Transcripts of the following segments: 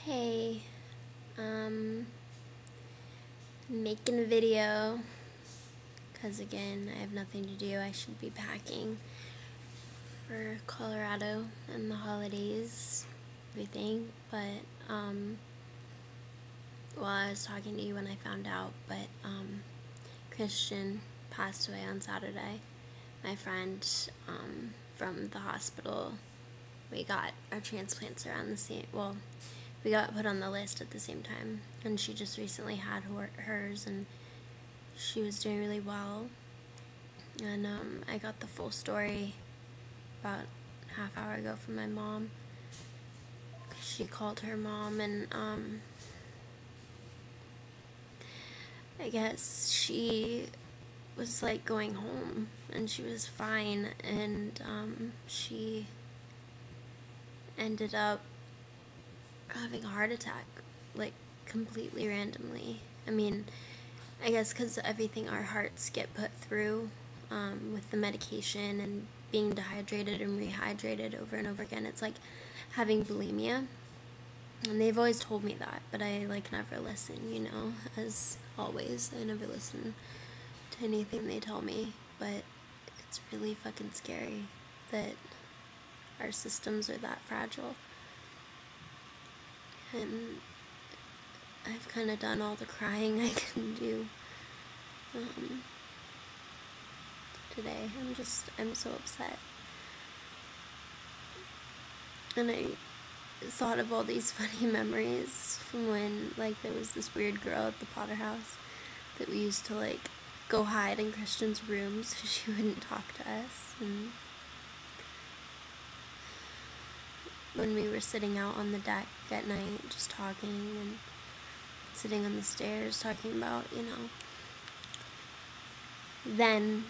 Hey, making a video, because again, I have nothing to do. I should be packing for Colorado and the holidays, everything, but, well, I was talking to you when I found out, but, Kristian passed away on Saturday. My friend, from the hospital, we got our transplants around the same, well, we got put on the list at the same time, and she just recently had hers, and she was doing really well, and I got the full story about a half hour ago from my mom. She called her mom, and I guess she was like going home, and she was fine, and she ended up having a heart attack, like, completely randomly. I mean, I guess because everything our hearts get put through with the medication and being dehydrated and rehydrated over and over again, it's like having bulimia. And they've always told me that, but I, like, never listen, you know, as always. I never listen to anything they tell me, but it's really fucking scary that our systems are that fragile. And I've kind of done all the crying I can do today. I'm so upset. And I thought of all these funny memories from when, like, there was this weird girl at the Potter house that we used to, like, go hide in Kristian's room so she wouldn't talk to us. And when we were sitting out on the deck at night just talking, and sitting on the stairs talking about, then,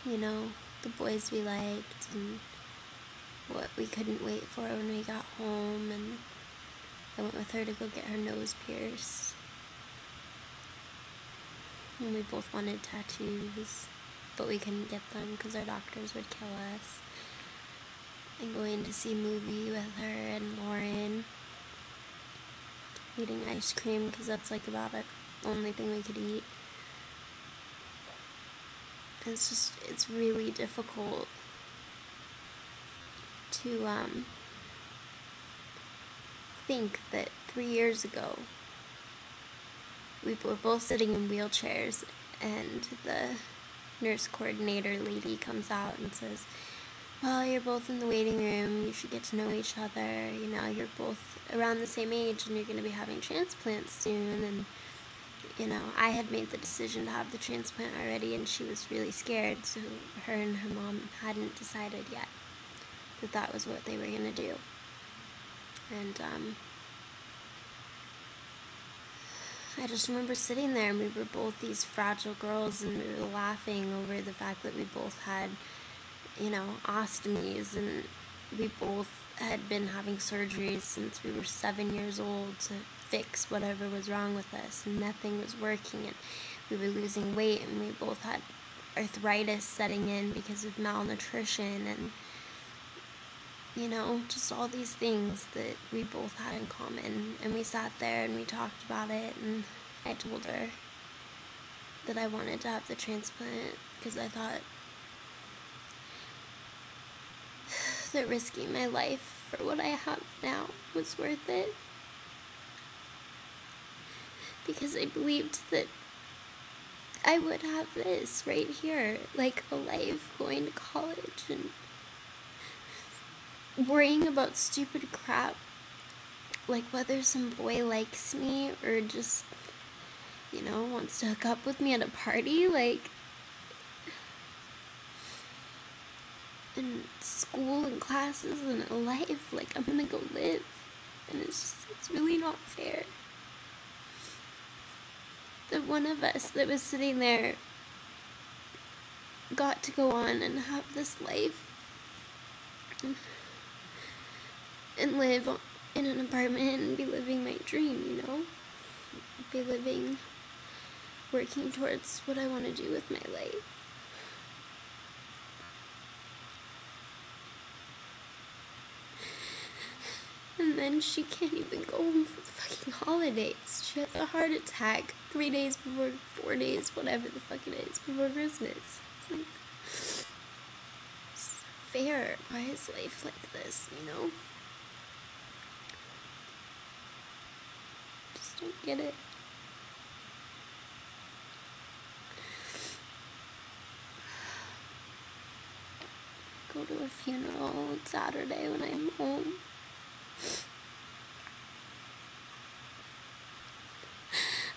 the boys we liked, and what we couldn't wait for when we got home, and I went with her to go get her nose pierced. And we both wanted tattoos, but we couldn't get them because our doctors would kill us. And going to see a movie with her and Lauren, eating ice cream because that's like about the only thing we could eat. It's really difficult to think that 3 years ago we were both sitting in wheelchairs, and the nurse coordinator lady comes out and says, well, you're both in the waiting room, you should get to know each other, you're both around the same age and you're going to be having transplants soon. And, I had made the decision to have the transplant already, and she was really scared, so her and her mom hadn't decided yet that was what they were going to do. And I just remember sitting there, and we were both these fragile girls, and we were laughing over the fact that we both had ostomies, and we both had been having surgeries since we were 7 years old to fix whatever was wrong with us, and nothing was working, and we were losing weight, and we both had arthritis setting in because of malnutrition, and just all these things that we both had in common. And we sat there and we talked about it, and I told her that I wanted to have the transplant because I thought that risking my life for what I have now was worth it, because I believed that I would have this right here, like a life, going to college and worrying about stupid crap, like whether some boy likes me or just, wants to hook up with me at a party, like, and school and classes and a life, like, I'm gonna go live, and it's really not fair that one of us that was sitting there got to go on and have this life and live in an apartment and be living my dream, be working towards what I want to do with my life. And And then she can't even go home for the fucking holidays. She had a heart attack 3 days before, 4 days, whatever the fuck it is, before Christmas. It's like, it's fair. Why is life like this, you know? Just don't get it. Go to a funeral on Saturday when I'm home.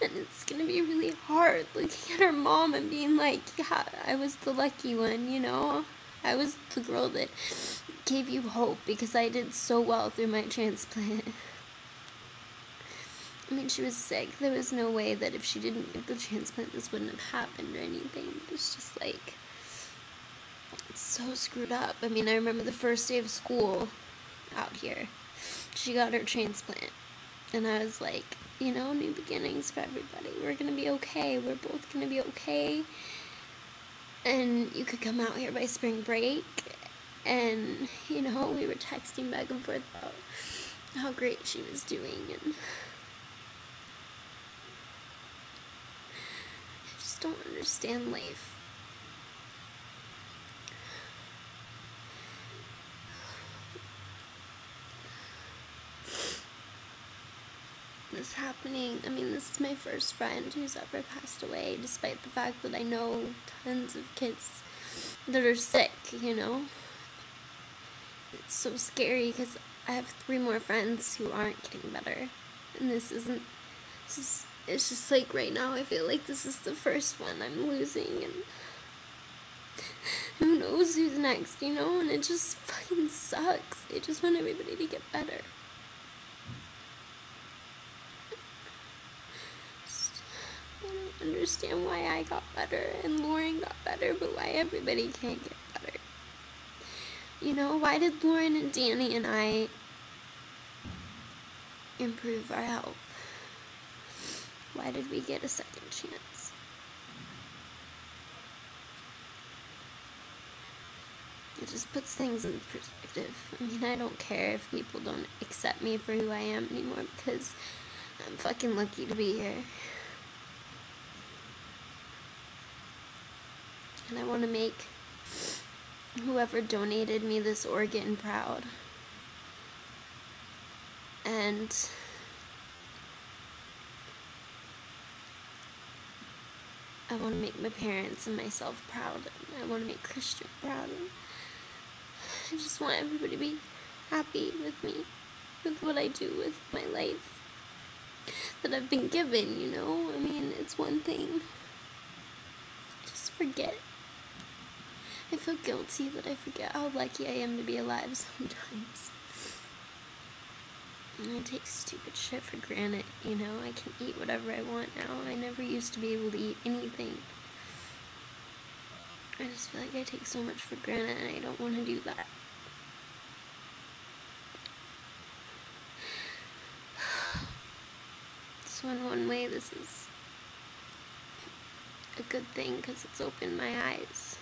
And it's gonna be really hard looking at her mom and being like, yeah, I was the lucky one, you know? I was the girl that gave you hope because I did so well through my transplant. I mean, she was sick. There was no way that if she didn't get the transplant, this wouldn't have happened or anything. But it's just like, it's so screwed up. I mean, I remember the first day of school out here. She got her transplant. And I was like, you know, new beginnings for everybody. We're gonna be okay. We're both gonna be okay. And you could come out here by spring break. And, you know, we were texting back and forth about how great she was doing. And I just don't understand life. This happening, I mean, this is my first friend who's ever passed away, despite the fact that I know tons of kids that are sick, you know? It's so scary because I have 3 more friends who aren't getting better, and it's just like right now I feel like this is the first one I'm losing, and who knows who's next, you know? And it just fucking sucks. I just want everybody to get better. I don't understand why I got better and Lauren got better, but why everybody can't get better. You know, why did Lauren and Danny and I improve our health? Why did we get a second chance? It just puts things in perspective. I mean, I don't care if people don't accept me for who I am anymore because I'm fucking lucky to be here. And I want to make whoever donated me this organ proud. And I want to make my parents and myself proud. And I want to make Kristian proud. And I just want everybody to be happy with me, with what I do with my life that I've been given, you know? I mean, it's one thing. I just forget. I feel guilty that I forget how lucky I am to be alive sometimes. And I take stupid shit for granted, you know? I can eat whatever I want now. I never used to be able to eat anything. I just feel like I take so much for granted and I don't want to do that. So in one way, this is a good thing because it's opened my eyes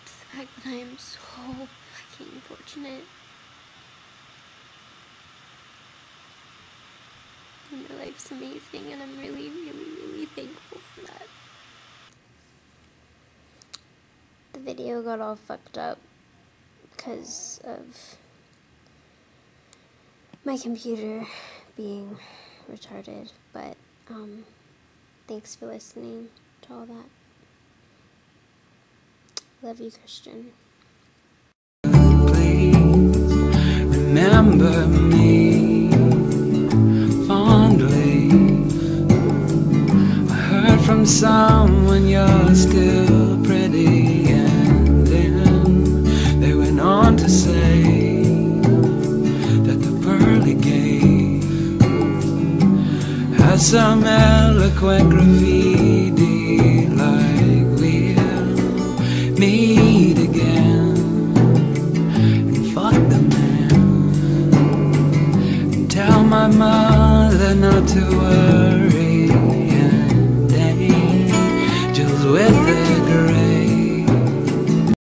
to the fact that I am so fucking fortunate. And my life's amazing and I'm really, really, really thankful for that. The video got all fucked up because of my computer being retarded, but thanks for listening to all that. Love you, Kristian. Please remember me fondly. I heard from someone you're still pretty, and then they went on to say that the pearly gate has some eloquent graffiti.